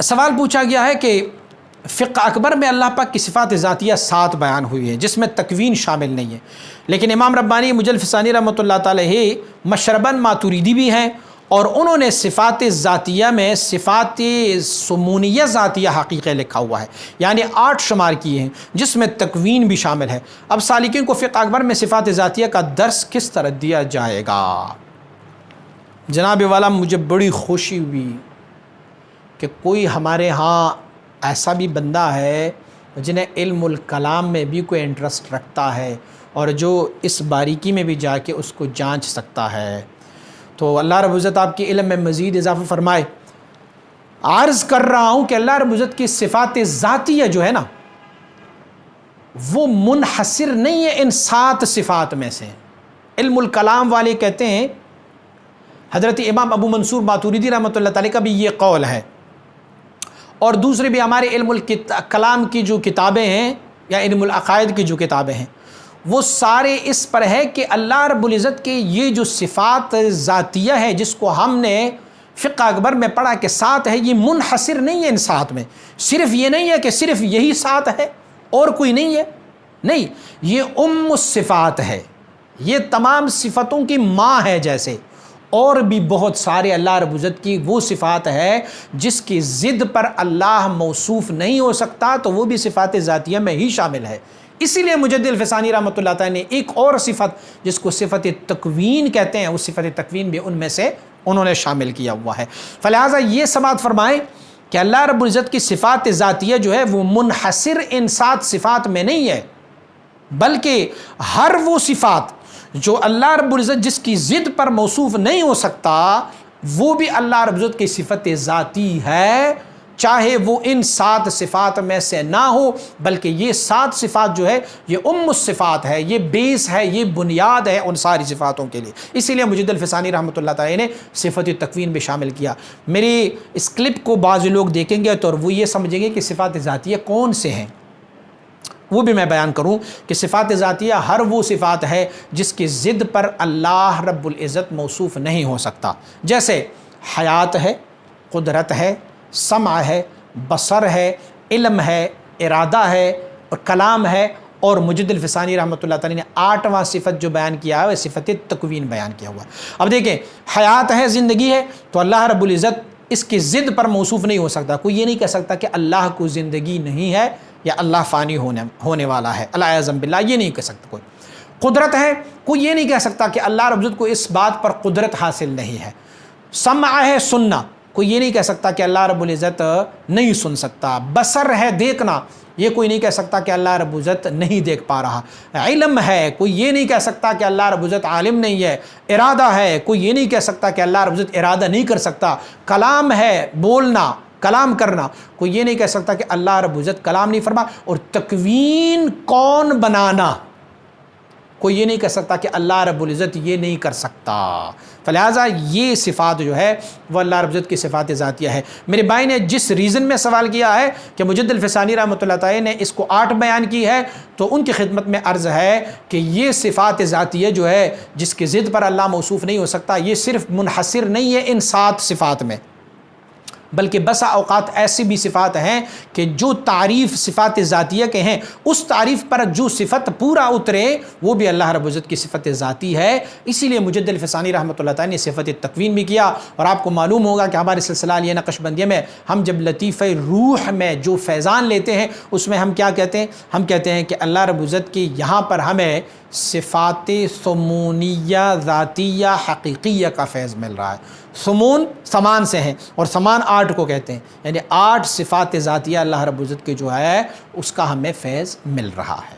سوال پوچھا گیا ہے کہ فقہ اکبر میں اللہ پاک کی صفات ذاتیہ 7 بیان ہوئی ہے جس میں تکوین شامل نہیں ہے، لیکن امام ربانی مجلد فسانی رحمۃ اللہ تعالی مشرباً ماتوریدی بھی ہیں، اور انہوں نے صفات ذاتیہ میں صفات سمونیہ ذاتیہ حقیقہ لکھا ہوا ہے، یعنی 8 شمار کیے ہیں جس میں تکوین بھی شامل ہے۔ اب سالکین کو فقہ اکبر میں صفات ذاتیہ کا درس کس طرح دیا جائے گا؟ جناب والا مجھے بڑی خوشی ہوئی کہ کوئی ہمارے ہاں ایسا بھی بندہ ہے جنہیں علم الکلام میں بھی کوئی انٹرسٹ رکھتا ہے اور جو اس باریکی میں بھی جا کے اس کو جانچ سکتا ہے۔ تو اللہ رب العزت آپ کے علم میں مزید اضافہ فرمائے۔ عرض کر رہا ہوں کہ اللہ رب العزت کی صفات ذاتیہ جو ہے نا وہ منحصر نہیں ہے ان 7 صفات میں سے۔ علم الکلام والے کہتے ہیں، حضرت امام ابو منصور ماتوریدی رحمۃ اللہ تعالی کا بھی یہ قول ہے، اور دوسرے بھی ہمارے علم الکلام کی جو کتابیں ہیں یا علم العقائد کی جو کتابیں ہیں وہ سارے اس پر ہے کہ اللہ رب العزت کے یہ جو صفات ذاتیہ ہے جس کو ہم نے فقہ اکبر میں پڑھا کہ 7 ہے، یہ منحصر نہیں ہے ان 7 میں۔ صرف یہ نہیں ہے کہ صرف یہی 7 ہے اور کوئی نہیں ہے، نہیں، یہ الصفات ہے، یہ تمام صفتوں کی ماں ہے، جیسے اور بھی بہت سارے اللہ رب العزت کی وہ صفات ہے جس کی ضد پر اللہ موصوف نہیں ہو سکتا، تو وہ بھی صفات ذاتیہ میں ہی شامل ہے۔ اسی لیے مجدد الفسانی رحمۃ اللہ تعالی نے ایک اور صفت جس کو صفت تکوین کہتے ہیں، اس صفت تکوین بھی ان میں سے انہوں نے شامل کیا ہوا ہے۔ فلہذا یہ سماعت فرمائیں کہ اللہ رب العزت کی صفات ذاتیہ جو ہے وہ منحصر ان 7 صفات میں نہیں ہے، بلکہ ہر وہ صفات جو اللہ رب العزت جس کی ضد پر موصوف نہیں ہو سکتا وہ بھی اللہ رب العزت کی صفت ذاتی ہے، چاہے وہ ان 7 صفات میں سے نہ ہو، بلکہ یہ 7 صفات جو ہے یہ الصفات ہے، یہ بیس ہے، یہ بنیاد ہے ان ساری صفاتوں کے لیے۔ اسی لیے مجدد الفسانی رحمۃ اللہ تعالی نے صفت تکوین بھی شامل کیا۔ میری اس کلپ کو بعض لوگ دیکھیں گے تو وہ یہ سمجھیں گے کہ صفات ذاتیہ کون سے ہیں، وہ بھی میں بیان کروں کہ صفات ذاتیہ ہر وہ صفات ہے جس کی ضد پر اللہ رب العزت موصوف نہیں ہو سکتا، جیسے حیات ہے، قدرت ہے، سمع ہے، بصر ہے، علم ہے، ارادہ ہے اور کلام ہے، اور مجدد الفسانی رحمۃ اللہ تعالی نے 8واں صفت جو بیان کیا ہے وہ صفت تکوین بیان کیا ہوا ہے۔ اب دیکھیں، حیات ہے، زندگی ہے، تو اللہ رب العزت اس کی ضد پر موصوف نہیں ہو سکتا۔ کوئی یہ نہیں کہہ سکتا کہ اللہ کو زندگی نہیں ہے یا اللہ فانی ہونے والا ہے، اللہ اعظم باللہ، یہ نہیں کہہ سکتا کوئی۔ قدرت ہے، کوئی یہ نہیں کہہ سکتا کہ اللہ رب العزت کو اس بات پر قدرت حاصل نہیں ہے۔ سمع ہے، سننا، کوئی یہ نہیں کہہ سکتا کہ اللہ رب العزت نہیں سن سکتا۔ بصر ہے، دیکھنا، یہ کوئی نہیں کہہ سکتا کہ اللہ رب العزت نہیں دیکھ پا رہا۔ علم ہے، کوئی یہ نہیں کہہ سکتا کہ اللہ رب العزت عالم نہیں ہے۔ ارادہ ہے، کوئی یہ نہیں کہہ سکتا کہ اللہ رب العزت ارادہ نہیں کر سکتا۔ کلام ہے، بولنا، کلام کرنا، کوئی یہ نہیں کہہ سکتا کہ اللہ رب العزت کلام نہیں فرما۔ اور تکوین، کون بنانا، کوئی یہ نہیں کہہ سکتا کہ اللہ رب العزت یہ نہیں کر سکتا۔ فلہذا یہ صفات جو ہے وہ اللہ رب العزت کی صفات ذاتیہ ہے۔ میرے بھائی نے جس ریزن میں سوال کیا ہے کہ مجدد الفسانی رحمۃ اللہ تعالی نے اس کو 8 بیان کی ہے، تو ان کی خدمت میں عرض ہے کہ یہ صفات ذاتیہ جو ہے جس کی ضد پر اللہ موصوف نہیں ہو سکتا، یہ صرف منحصر نہیں ہے ان 7 صفات میں، بلکہ بسا اوقات ایسی بھی صفات ہیں کہ جو تعریف صفات ذاتیہ کے ہیں اس تعریف پر جو صفت پورا اترے وہ بھی اللہ رب العزت کی صفت ذاتی ہے۔ اسی لیے مجدد الفسانی رحمۃ اللہ تعالی نے صفت تکوین بھی کیا۔ اور آپ کو معلوم ہوگا کہ ہمارے سلسلہ علیہ نقشبندیہ میں ہم جب لطیفہ روح میں جو فیضان لیتے ہیں اس میں ہم کیا کہتے ہیں؟ ہم کہتے ہیں کہ اللہ رب العزت کی یہاں پر ہمیں صفات سمونیہ ذاتیہ حقیقیہ کا فیض مل رہا ہے۔ سمون سمان سے ہیں اور سمان 8 کو کہتے ہیں، یعنی 8 صفات ذاتیہ اللہ رب العزت کے جو ہے اس کا ہمیں فیض مل رہا ہے۔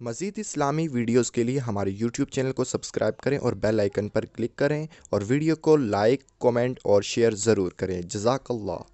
مزید اسلامی ویڈیوز کے لیے ہمارے یوٹیوب چینل کو سبسکرائب کریں اور بیل آئیکن پر کلک کریں اور ویڈیو کو لائک، کومنٹ اور شیئر ضرور کریں۔ جزاک اللہ۔